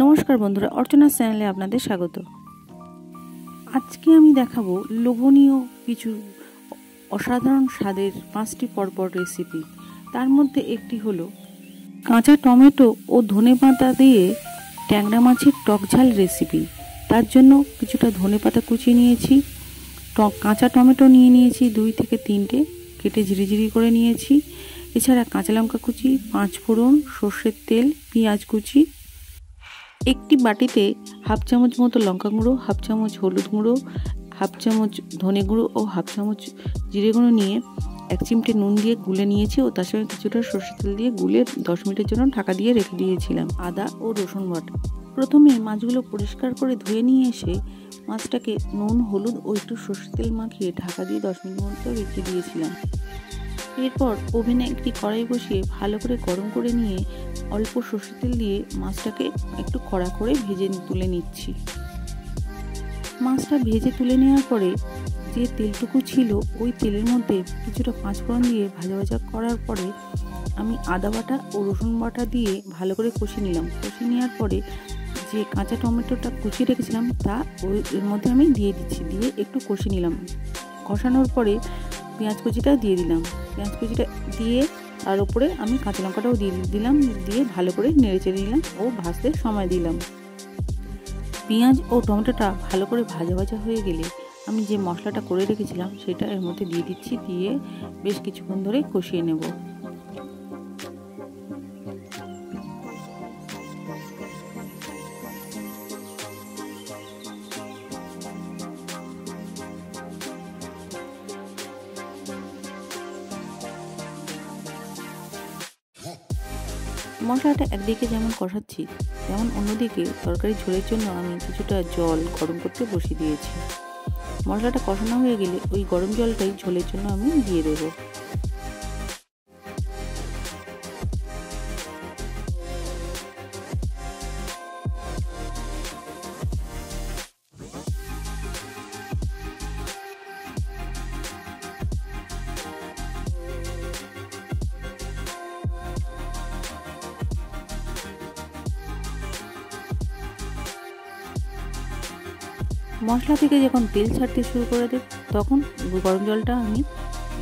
নমস্কার বন্ধুরা, অর্চনার চ্যানেলে আপনাদের স্বাগত। আজকে আমি দেখাবো লোভনীয় কিছু অসাধারণ স্বাদের 5টি পরপর রেসিপি। তার মধ্যে একটি হলো কাঁচা টমেটো ও ধনেপাতা দিয়ে ট্যাংরা মাছের টক ঝাল রেসিপি। তার জন্য কিছুটা ধনেপাতা কুচিয়ে নিয়েছি, কাঁচা টমেটো নিয়ে নিয়েছি 2 থেকে 3টে, কেটে ঝিরিঝিরি করে নিয়েছি। এছাড়া কাঁচা লঙ্কা কুচি, 5 ফোড়ন, সর্ষের তেল, পেঁয়াজ কুচি। একটি বাটিতে হাফ চামচ মতো লঙ্কা গুঁড়ো, হাফ চামচ হলুদ গুঁড়ো, হাফ চামচ ধনে গুঁড়ো ও হাফ চামচ জিরে গুঁড়ো নিয়ে 1 চিমটে নুন দিয়ে গুলে নিয়েছি ও তার সঙ্গে কিছুটা সর্ষের তেল দিয়ে গুলে 10 মিনিটের জন্য ঢাকা দিয়ে রেখে দিয়েছিলাম। আদা ও রসুন বাটা। প্রথমে মাছগুলো পরিষ্কার করে ধুয়ে নিয়ে এসে মাছটাকে নুন, হলুদ ও একটু সর্ষের তেল মাখিয়ে ঢাকা দিয়ে 10 মিনিট মতো রেখে দিয়েছিলাম। এরপর ওভেনে একটি কড়াই বসিয়ে ভালো করে গরম করে নিয়ে অল্প সর্ষের তেল দিয়ে মাছটাকে একটু কড়া করে ভেজে তুলে নিচ্ছি। মাছটা ভেজে তুলে নেওয়ার পরে যে তেলটুকু ছিল ওই তেলের মধ্যে কিছুটা 5 ফোড়ন দিয়ে ভাজা ভাজা করার পরে আমি আদা বাটা ও রসুন বাটা দিয়ে ভালো করে কষিয়ে নিলাম। কষিয়ে নেওয়ার পরে যে কাঁচা টমেটোটা কুচিয়ে রেখেছিলাম তা এর মধ্যে আমি দিয়ে দিচ্ছি, দিয়ে একটু কষিয়ে নিলাম। কষানোর পরে পেঁয়াজ কুচিটা দিয়ে দিলাম। পেঁয়াজ কুচিটা দিয়ে তার উপরে আমি কাঁচা লঙ্কাটাও দিয়ে দিলাম, দিয়ে ভালো করে নেড়েচেড়ে নিলাম ও ভাজতে সময় দিলাম। পেঁয়াজ ও টমেটোটা ভালো করে ভাজা ভাজা হয়ে গেলে আমি যে মশলাটা করে রেখেছিলাম সেটা এর মধ্যে দিয়ে দিচ্ছি, দিয়ে বেশ কিছুক্ষণ ধরে কষিয়ে নেব। মশলাটা একদিকে যেমন কষাচ্ছি তেমন অন্যদিকে তরকারি ঝোলের জন্য আমি কিছুটা জল গরম করতে বসিয়ে দিয়েছি। মশলাটা কষানো হয়ে গেলে ওই গরম জলটাই ঝোলের জন্য আমি দিয়ে দেবো। মশলা থেকে যখন তেল ছাড়তে শুরু করে দেব তখন গরম জলটা আমি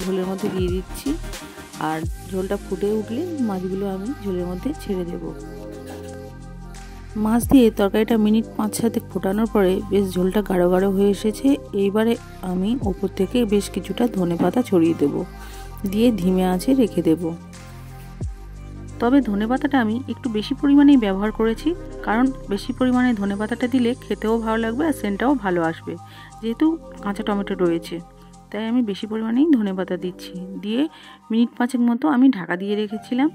ঝোলের মধ্যে দিয়ে দিচ্ছি, আর ঝোলটা ফুটে উঠলে মাছগুলো আমি ঝোলের মধ্যে ছেড়ে দেব। মাছ দিয়ে তরকারিটা মিনিট 5-7 ফোটানোর পরে বেশ ঝোলটা গাঢ় গাঢ় হয়ে এসেছে। এইবারে আমি ওপর থেকে বেশ কিছুটা ধনেপাতা ছড়িয়ে দেব, দিয়ে ধিমে আঁচে রেখে দেব। তবে ধনেপাতাটা আমি একটু বেশি পরিমাণেই ব্যবহার করেছি, কারণ বেশি পরিমাণে ধনেপাতাটা দিলে খেতেও ভালো লাগবে আর সেন্টটাও ভালো আসবে, যেহেতু কাঁচা টমেটো রয়েছে। তাই আমি বেশি পরিমাণেই ধনেপাতা দিচ্ছি। দিয়ে মিনিট 5 মতো আমি ঢাকা দিয়ে রেখেছিলাম।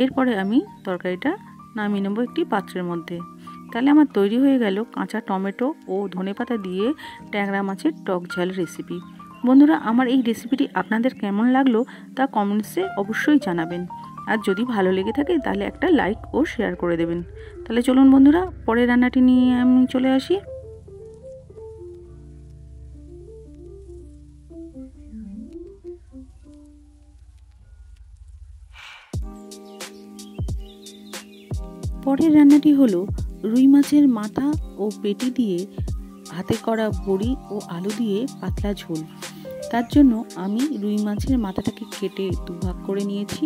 এরপরে আমি তরকারিটা নামিয়ে নেব একটি পাত্রের মধ্যে। তাহলে আমার তৈরি হয়ে গেল কাঁচা টমেটো ও ধনেপাতা দিয়ে ট্যাংরা মাছের টক ঝাল রেসিপি। বন্ধুরা, আমার এই রেসিপিটি আপনাদের কেমন লাগলো তা কমেন্টসে অবশ্যই জানাবেন, আর যদি ভালো লেগে থাকে তাহলে একটা লাইক ও শেয়ার করে দেবেন। তাহলে চলুন বন্ধুরা, পরের রান্নাটি নিয়ে আমি চলে আসি। পরের রান্নাটি হলো রুই মাছের মাথা ও পেটি দিয়ে হাতে করা বড়ি ও আলু দিয়ে পাতলা ঝোল। তার জন্য আমি রুই মাছের মাথাটাকে কেটে 2 ভাগ করে নিয়েছি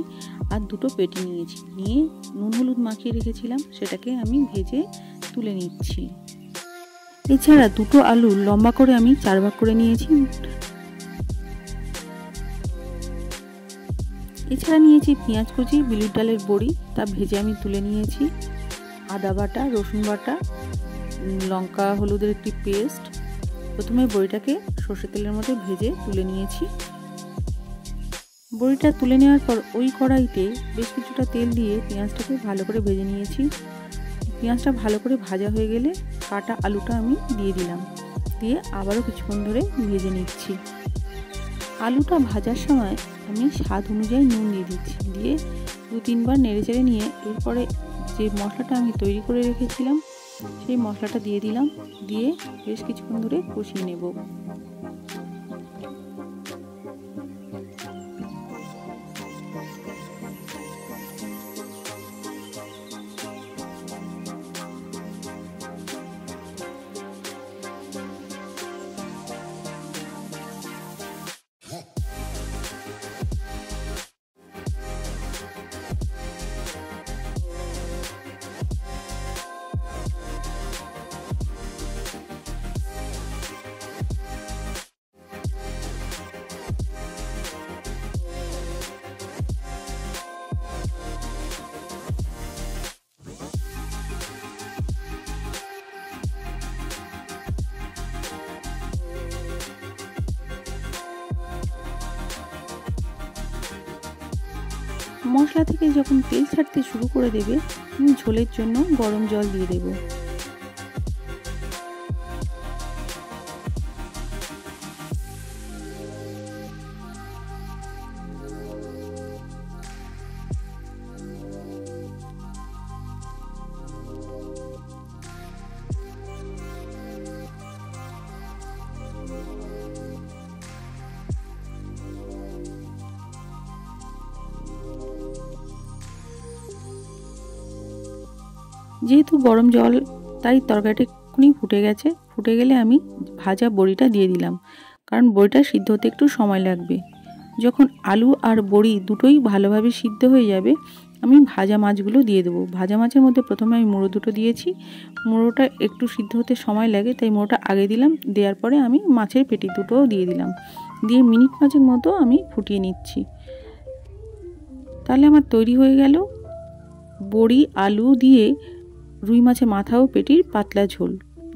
আর 2টো পেটি নিয়েছি, নিয়ে নুন হলুদ মাখিয়ে রেখেছিলাম সেটাকে আমি ভেজে তুলে নিচ্ছি। এছাড়া 2টো আলু লম্বা করে আমি 4 ভাগ করে নিয়েছি। এছাড়া নিয়েছি পেঁয়াজ কুচি, বিউলির ডালের বড়ি, তা ভেজে আমি তুলে নিয়েছি। আদা বাটা, রসুন বাটা, লঙ্কা হলুদের একটি পেস্ট। প্রথমে বড়িটাকে সর্ষের তেলের মধ্যে ভেজে তুলে নিয়েছি। বড়িটা তুলে নেওয়ার পর ওই কড়াইতে বেশ কিছুটা তেল দিয়ে পেঁয়াজটাকে ভালো করে ভেজে নিয়েছি। পেঁয়াজটা ভালো করে ভাজা হয়ে গেলে কাটা আলুটা আমি দিয়ে দিলাম, দিয়ে আবারও কিছুক্ষণ ধরে ভেজে নিচ্ছি। আলুটা ভাজার সময় আমি স্বাদ অনুযায়ী নুন দিয়ে দিচ্ছি, দিয়ে 2-3 বার নেড়েচেড়ে নিয়ে এরপরে যে মশলাটা আমি তৈরি করে রেখেছিলাম সেই মশলাটা দিয়ে দিলাম, দিয়ে বেশ কিছুক্ষণ ধরে কষিয়ে নেব। মশলা থেকে যখন তেল ছাড়তে শুরু করে দেবে, আমি ঝোলের জন্য গরম জল দিয়ে দেবো। যেহেতু গরম জল, তাই তরকারিটা এক্ষুনি ফুটে গেছে। ফুটে গেলে আমি ভাজা বড়িটা দিয়ে দিলাম, কারণ বড়িটা সিদ্ধ হতে একটু সময় লাগবে। যখন আলু আর বড়ি দুটোই ভালোভাবে সিদ্ধ হয়ে যাবে, আমি ভাজা মাছগুলো দিয়ে দেবো। ভাজা মাছের মধ্যে প্রথমে আমি মুড়ো দুটো দিয়েছি। মুড়োটা একটু সিদ্ধ হতে সময় লাগে, তাই মুড়োটা আগে দিলাম। দেওয়ার পরে আমি মাছের পেটি দুটোও দিয়ে দিলাম। দিয়ে মিনিট পাঁচেক মতো আমি ফুটিয়ে নিচ্ছি। তাহলে আমার তৈরি হয়ে গেল বড়ি আলু দিয়ে রুই মাছের মাথা ও পেটির পাতলা ঝোল।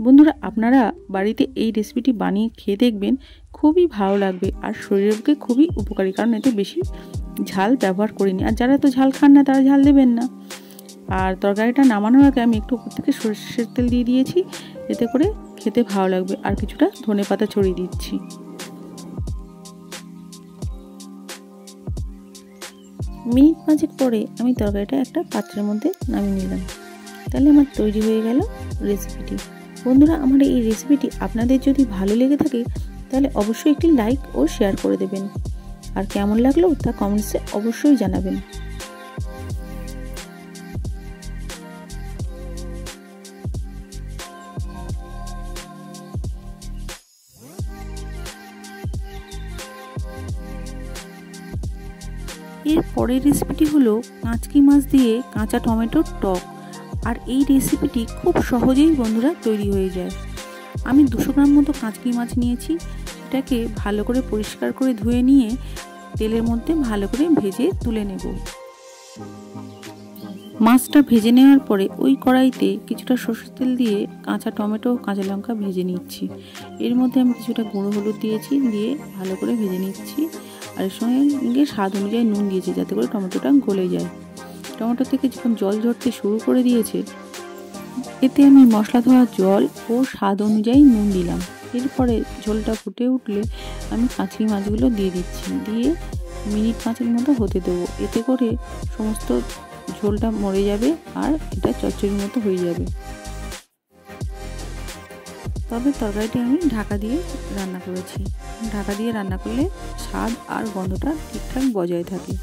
বন্ধুরা, আপনারা বাড়িতে এই রেসিপিটি বানিয়ে খেয়ে দেখবেন, খুবই ভালো লাগবে আর শরীরের পক্ষে খুবই উপকারী, কারণ এতে বেশি ঝাল ব্যবহার করিনি। আর যারা তো ঝাল খান না, তারা ঝাল দেবেন না। আর তরকারিটা নামানোর আগে আমি একটু উপর থেকে সরষের তেল দিয়ে দিয়েছি, এতে করে খেতে ভালো লাগবে। আর কিছুটা ধনেপাতা ছড়িয়ে দিচ্ছি। মিনিট পাঁচেক পরে আমি তরকারিটা একটা পাত্রের মধ্যে নামিয়ে নিলাম। তাহলে আমার তৈরি হয়ে গেল রেসিপিটি। বন্ধুরা, আমার এই রেসিপিটি আপনাদের যদি ভালো লেগে থাকে, তাহলে অবশ্যই একটি লাইক ও শেয়ার করে দেবেন। আর কেমন লাগলো তা কমেন্টসে অবশ্যই জানাবেন। এর পরের রেসিপিটি হলো কাঁচকি মাছ দিয়ে কাঁচা টমেটোর টক। আর এই রেসিপিটি খুব সহজেই বন্ধুরা তৈরি হয়ে যায়। আমি 200 গ্রাম মতো কাঁচকি মাছ নিয়েছি। সেটাকে ভালো করে পরিষ্কার করে ধুয়ে নিয়ে তেলের মধ্যে ভালো করে ভেজে তুলে নেব। মাছটা ভেজে নেওয়ার পরে ওই কড়াইতে কিছুটা সরষের তেল দিয়ে কাঁচা টমেটো ও কাঁচা লঙ্কা ভেজে নিচ্ছি। এর মধ্যে আমি কিছুটা গুঁড়ো হলুদ দিয়েছি, দিয়ে ভালো করে ভেজে নিচ্ছি। আর এর সঙ্গে স্বাদ অনুযায়ী নুন দিয়েছি, যাতে করে টমেটোটা গলে যায়। টমেটো থেকে যখন জল ঝরতে শুরু করে দিয়েছে, এতে আমি মশলা ধোয়া জল ও স্বাদ অনুযায়ী নুন দিলাম। এরপরে ঝোলটা ফুটে উঠলে আমি কাঁচকি মাছগুলো দিয়ে দিচ্ছি। দিয়ে মিনিট পাঁচের মতো হতে দেবো। এতে করে সমস্ত ঝোলটা মরে যাবে আর এটা চচ্চড়ির মতো হয়ে যাবে। তবে তরকারিটি আমি ঢাকা দিয়ে রান্না করেছি। ঢাকা দিয়ে রান্না করলে স্বাদ আর গন্ধটা ঠিকঠাক বজায় থাকে।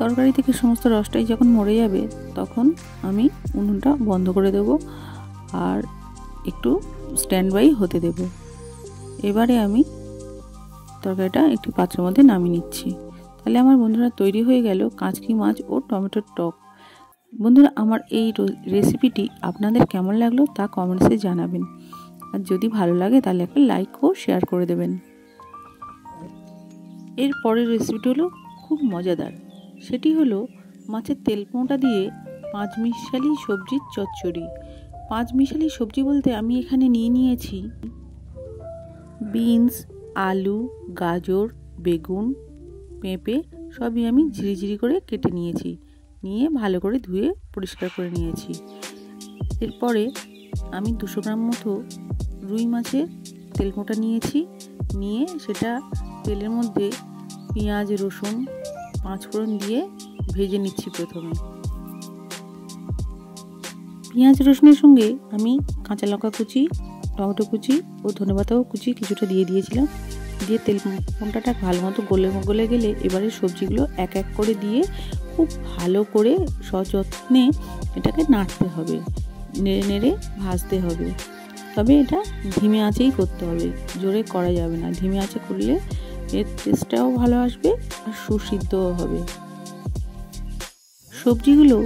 তরকারি থেকে সমস্ত রসটাই যখন মরে যাবে, তখন আমি উনুনটা বন্ধ করে দেব আর একটু স্ট্যান্ড বাই হতে দেব। এবারে আমি তরকারিটা একটি পাত্রের মধ্যে নামিয়ে নিচ্ছি। তাহলে আমার বন্ধুরা তৈরি হয়ে গেল কাঁচকি মাছ ও টমেটোর টক। বন্ধুরা, আমার এই রেসিপিটি আপনাদের কেমন লাগলো তা কমেন্টসে জানাবেন। আর যদি ভালো লাগে তাহলে একটা লাইক ও শেয়ার করে দেবেন। এর পরের রেসিপিটি হলো খুব মজাদার। সেটি হলো মাছের তেলপোঁটা দিয়ে পাঁচমিশালি সবজির চচ্চড়ি। পাঁচমিশালি সবজি বলতে আমি এখানে নিয়েছি বিনস, আলু, গাজর, বেগুন, পেঁপে সবই আমি ঝিরিঝিরি করে কেটে নিয়েছি। নিয়ে ভালো করে ধুয়ে পরিষ্কার করে নিয়েছি। এরপরে আমি 200 গ্রাম মতো রুই মাছের তেলপোঁটা নিয়েছি। নিয়ে সেটা তেলের মধ্যে পেঁয়াজ, রসুন, পাঁচফোড়ন দিয়ে ভেজে নিচ্ছি। প্রথমে পেঁয়াজ রসুনের সঙ্গে আমি কাঁচা লঙ্কা কুচি, টমেটো কুচি ও ধনেপাতাও কুচি কিছুটা দিয়ে দিয়েছিলাম। দিয়ে তেলপোঁটাটা ভালো মতো গলে গেলে এবারে সবজিগুলো এক এক করে দিয়ে খুব ভালো করে সযত্নে এটাকে নাড়তে হবে, নেড়ে নেড়ে ভাজতে হবে। তবে এটা ধিমে আঁচেই করতে হবে, জোরে করা যাবে না। ধিমে আঁচে করলে এর টেস্টটাও ভালো আসবে আর সুসিদ্ধও হবে। সবজিগুলো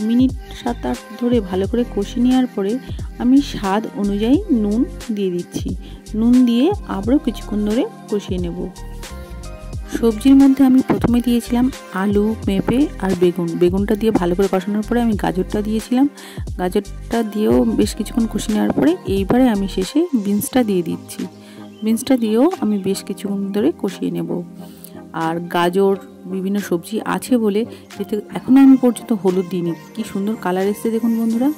মিনিট 7-8 ধরে ভালো করে কষিয়ে নেওয়ার পরে আমি স্বাদ অনুযায়ী নুন দিয়ে দিচ্ছি। নুন দিয়ে আবারও কিছুক্ষণ ধরে কষিয়ে নেব। সবজির মধ্যে আমি প্রথমে দিয়েছিলাম আলু, পেঁপে আর বেগুনটা দিয়ে ভালো করে কষানোর পরে আমি গাজরটা দিয়েছিলাম। গাজরটা দিয়েও বেশ কিছুক্ষণ কষিয়ে নেওয়ার পরে এইবারে আমি শেষে বিনসটা দিয়ে দিচ্ছি। বিনসটা দিয়েও আমি বেশ কিছুক্ষণ ধরে কষিয়ে নেব। আর গাজর বিভিন্ন সবজি আছে বলে এতে এখনও আমি পর্যন্ত হলুদ দিইনি। কি সুন্দর কালার এসছে দেখুন বন্ধুরা।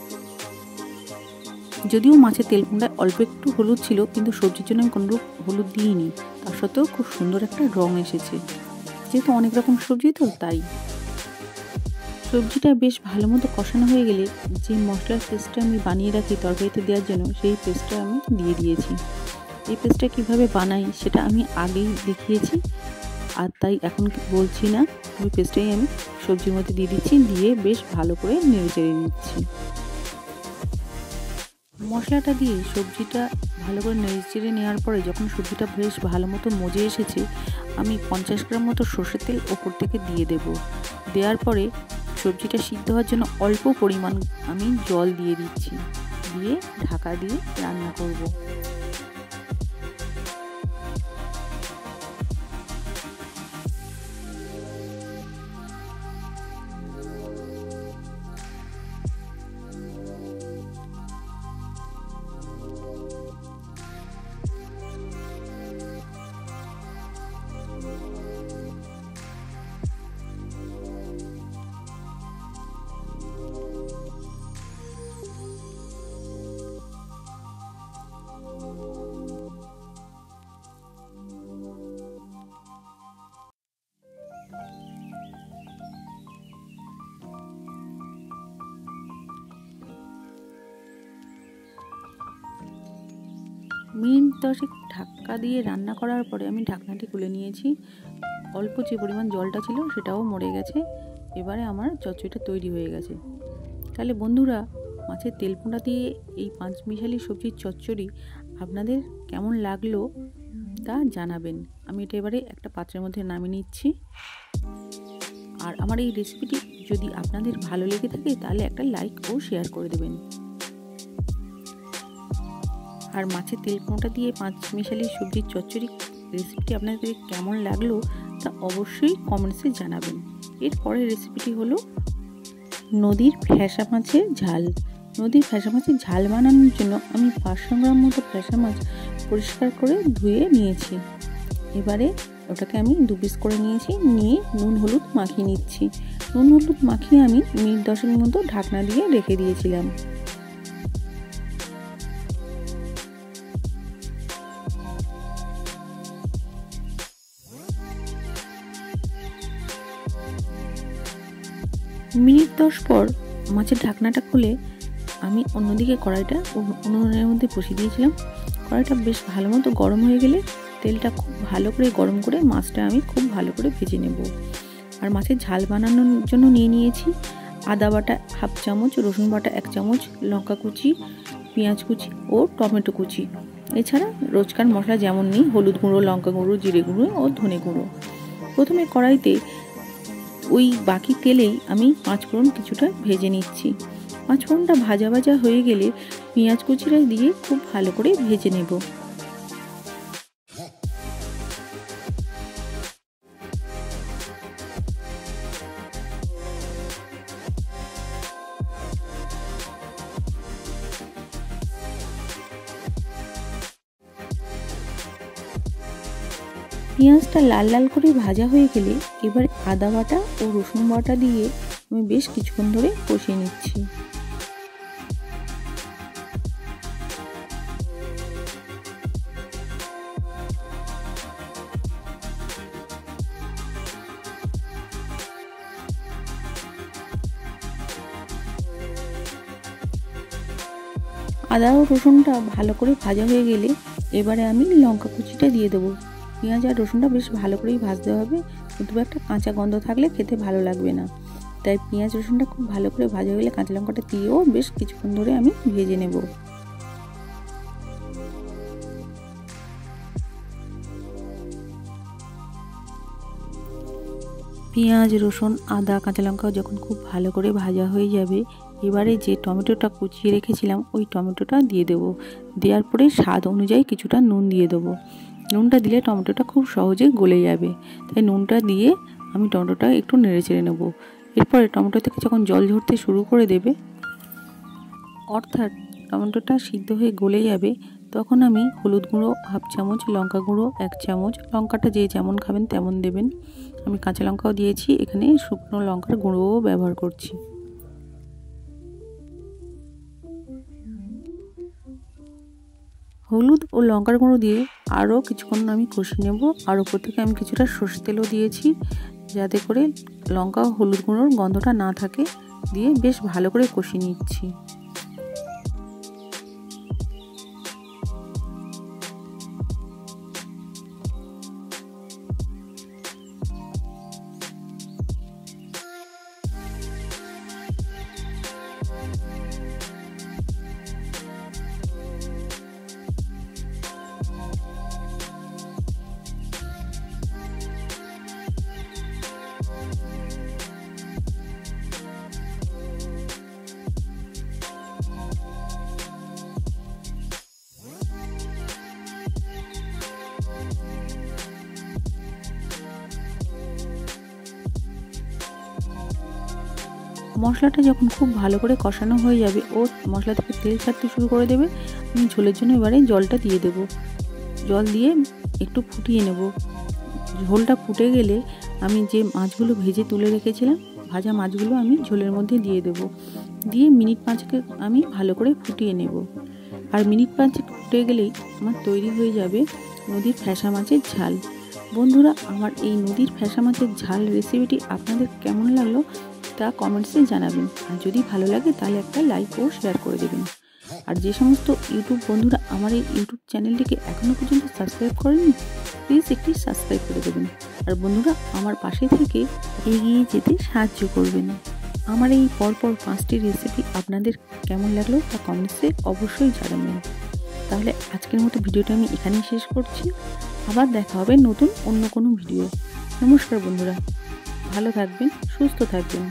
যদিও মাছের তেল পোড়ায় অল্প একটু হলুদ ছিল, কিন্তু সবজির জন্য আমি কোনো হলুদ দিইনি। তার সত্ত্বেও খুব সুন্দর একটা রং এসেছে, যেহেতু অনেক রকম সবজি তো তাই। সবজিটা বেশ ভালো মতো কষানো হয়ে গেলে যে মশলার পেস্টটা আমি বানিয়ে রাখি তরকারিতে দেওয়ার জন্য, সেই পেস্টটা আমি দিয়ে দিয়েছি। এই পেস্টটা কীভাবে বানাই সেটা আমি আগেই দেখিয়েছি, আর তাই এখন বলছি না। ওই পেস্টটাই আমি সবজির মধ্যে দিয়ে দিচ্ছি, দিয়ে বেশ ভালো করে নেড়ে চেড়ে নিচ্ছি। মশলাটা দিয়ে সবজিটা ভালো করে নেড়ে চেড়ে নেওয়ার পরে যখন সবজিটা বেশ ভালো মতো মজে এসেছে, আমি 50 গ্রাম মতো সর্ষের তেল ওপর থেকে দিয়ে দেব। দেওয়ার পরে সবজিটা সিদ্ধ হওয়ার জন্য অল্প পরিমাণ আমি জল দিয়ে দিচ্ছি, দিয়ে ঢাকা দিয়ে রান্না করব। মিনিট 10 ঢাকা দিয়ে রান্না করার পরে আমি ঢাকনাটি খুলে নিয়েছি। অল্প যে পরিমাণ জলটা ছিল সেটাও মরে গেছে। এবারে আমার চচ্চড়িটা তৈরি হয়ে গেছে। তাহলে বন্ধুরা, মাছের তেল পোড়া দিয়ে এই পাঁচমিশালি সবজির চচ্চড়ি আপনাদের কেমন লাগলো তা জানাবেন। আমি এটা এবারে একটা পাত্রের মধ্যে নামিয়ে নিচ্ছি। আর আমার এই রেসিপিটি যদি আপনাদের ভালো লেগে থাকে তাহলে একটা লাইক ও শেয়ার করে দেবেন। আর মাছের তেল পোড়া দিয়ে পাঁচমিশালি সবজির চচ্চড়ি রেসিপিটি আপনাদের কেমন লাগলো তা অবশ্যই কমেন্টসে জানাবেন। এরপরের রেসিপিটি হলো নদীর ফ্যাসা মাছের ঝাল। নদীর ফ্যাসা মাছের ঝাল বানানোর জন্য আমি 500 গ্রাম মতো ফ্যাসা মাছ পরিষ্কার করে ধুয়ে নিয়েছি। এবারে ওটাকে আমি 2 পিস করে নিয়েছি, নিয়ে নুন হলুদ মাখিয়ে নিচ্ছি। নুন হলুদ মাখিয়ে আমি মিনিট 10 মতো ঢাকনা দিয়ে রেখে দিয়েছিলাম। মিনিট 10 পর মাছের ঢাকনাটা খুলে আমি অন্যদিকে কড়াইটা উনুনের মধ্যে বসিয়ে দিয়েছিলাম। কড়াইটা বেশ ভালো মতো গরম হয়ে গেলে তেলটা খুব ভালো করে গরম করে মাছটা আমি খুব ভালো করে ভেজে নেব। আর মাছের ঝাল বানানোর জন্য নিয়ে নিয়েছি আদা বাটা 1/2 চামচ, রসুন বাটা 1 চামচ, লঙ্কা কুচি, পেঁয়াজ কুচি ও টমেটো কুচি। এছাড়া রোজকার মশলা যেমন নিই হলুদ গুঁড়ো, লঙ্কা গুঁড়ো, জিরে গুঁড়ো ও ধনে গুঁড়ো। প্রথমে কড়াইতে ওই বাকি তেলেই আমি 5 ফোড়ন কিছুটা ভেজে নিচ্ছি। 5 ফোড়নটা ভাজা ভাজা হয়ে গেলে পেঁয়াজ কুচিটা দিয়ে খুব ভালো করে ভেজে নেব। পেঁয়াজটা লাল লাল করে ভাজা হয়ে গেলে এবার আদা বাটা ও রসুন বাটা দিয়ে আমি বেশ কিছুক্ষণ ধরে কষিয়ে নিচ্ছি। আদা ও রসুনটা ভালো করে ভাজা হয়ে গেলে এবারে আমি লঙ্কা কুচিটা দিয়ে দেবো। পেঁয়াজ আর রসুনটা বেশ ভালো করেই ভাজতে হবে, কিন্তু একটা কাঁচা গন্ধ থাকলে খেতে ভালো লাগবে না। তাই পেঁয়াজ রসুনটা খুব ভালো করে ভাজা হয়ে গেলে কাঁচা লঙ্কাটা দিয়েও বেশ কিছুক্ষণ ধরে আমি ভেজে নেব। পেঁয়াজ, রসুন, আদা, কাঁচা লঙ্কা যখন খুব ভালো করে ভাজা হয়ে যাবে, এবারে যে টমেটোটা কুচিয়ে রেখেছিলাম ওই টমেটোটা দিয়ে দেবো। দেওয়ার পরে স্বাদ অনুযায়ী কিছুটা নুন দিয়ে দেবো। নুনটা দিলে টমেটোটা খুব সহজে গলে যাবে, তাই নুনটা দিয়ে আমি টমেটোটা একটু নেড়ে চেড়ে নেবো। এরপরে টমেটো থেকে যখন জল ঝরতে শুরু করে দেবে, অর্থাৎ টমেটোটা সিদ্ধ হয়ে গলে যাবে, তখন আমি হলুদ গুঁড়ো 1/2 চামচ, লঙ্কা গুঁড়ো 1 চামচ, লঙ্কাটা যে যেমন খাবেন তেমন দেবেন। আমি কাঁচা লঙ্কাও দিয়েছি, এখানে শুকনো লঙ্কার গুঁড়োও ব্যবহার করছি। হলুদ ও লঙ্কার গুঁড়ো দিয়ে আরও কিছুক্ষণ আমি কষিয়ে নেব। আর ওপর থেকে আমি কিছুটা সর্ষে তেলও দিয়েছি, যাতে করে লঙ্কা ও হলুদ গুঁড়োর গন্ধটা না থাকে। দিয়ে বেশ ভালো করে কষিয়ে নিচ্ছি। মশলাটা যখন খুব ভালো করে কষানো হয়ে যাবে ও মশলা থেকে তেল ছাড়তে শুরু করে দেবে, আমি ঝোলের জন্য এবারে জলটা দিয়ে দেব। জল দিয়ে একটু ফুটিয়ে নেব। ঝোলটা ফুটে গেলে আমি যে মাছগুলো ভেজে তুলে রেখেছিলাম, ভাজা মাছগুলো আমি ঝোলের মধ্যে দিয়ে দেব। দিয়ে মিনিট 5 আমি ভালো করে ফুটিয়ে নেব। আর মিনিট 5 ফুটে গেলেই আমার তৈরি হয়ে যাবে নদীর ফ্যাসা মাছের ঝাল। বন্ধুরা, আমার এই নদীর ফ্যাসা মাছের ঝাল রেসিপিটি আপনাদের কেমন লাগলো তা কমেন্টসে জানাবেন। আর যদি ভালো লাগে তাহলে একটা লাইক ও শেয়ার করে দেবেন। আর যে সমস্ত ইউটিউব বন্ধুরা আমার এই ইউটিউব চ্যানেলটিকে এখনও পর্যন্ত সাবস্ক্রাইব করেননি, প্লিজ একটি সাবস্ক্রাইব করে দেবেন। আর বন্ধুরা, আমার পাশে থেকে এগিয়ে যেতে সাহায্য করবেন। আমার এই পরপর 5টি রেসিপি আপনাদের কেমন লাগলো তা কমেন্টসে অবশ্যই জানাবেন। তাহলে আজকের মতো ভিডিওটা আমি এখানেই শেষ করছি। আবার দেখা হবে নতুন অন্য কোনো ভিডিও। নমস্কার বন্ধুরা, ভালো থাকবেন, সুস্থ থাকবেন।